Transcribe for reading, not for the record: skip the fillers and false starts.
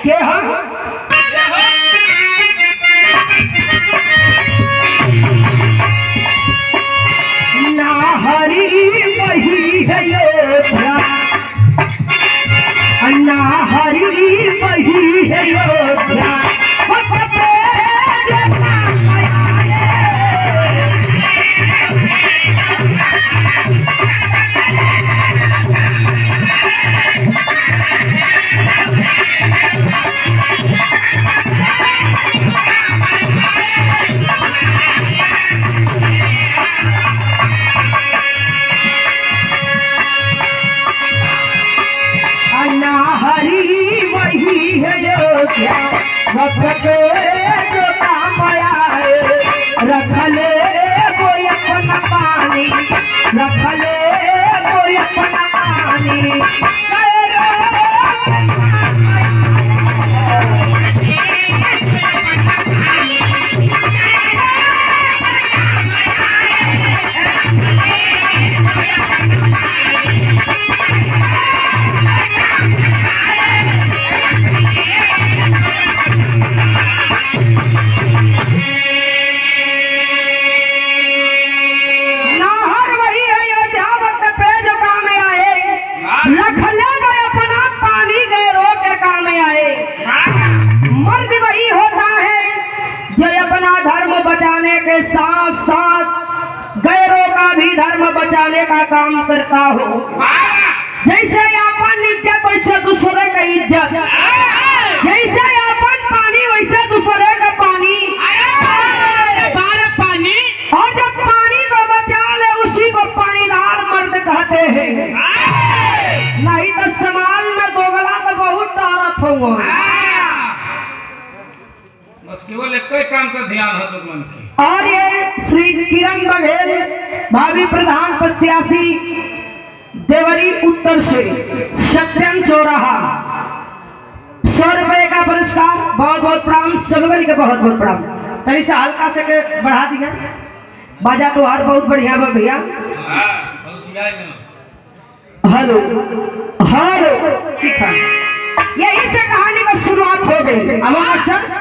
के हम ना हरी वही है योद्धा, ना हरी वही है योद्धा, रखले कोई अपना पानी, रखले कोई अपना पानी, के साथ साथ गैरों का भी धर्म बचाने का काम करता हो। जैसे अपन इज्जत वैसे दूसरे का इज्जत, जैसे अपन पानी वैसे दूसरे का पानी, पानी और जब पानी को बचा ले उसी को पानीदार मर्द कहते हैं। नहीं तो समाज में दोगला तो बहुत तारत होगा। बस केवल एक ही काम का ध्यान है तुम मन की। और ये श्री किरण बघेल भावी प्रधान प्रत्याशी देवरी उत्तर से सत्यम चौराहा 100 रुपए का पुरस्कार। बहुत बहुत प्रणाम सबगन के, बहुत बहुत प्रणाम। तभी से हल्का से के बढ़ा दिया, बाजा तो हार बहुत बढ़िया बा भैया। हेलो हेलो ठीक है, यही से कहानी का शुरुआत हो गई। अब मास्टर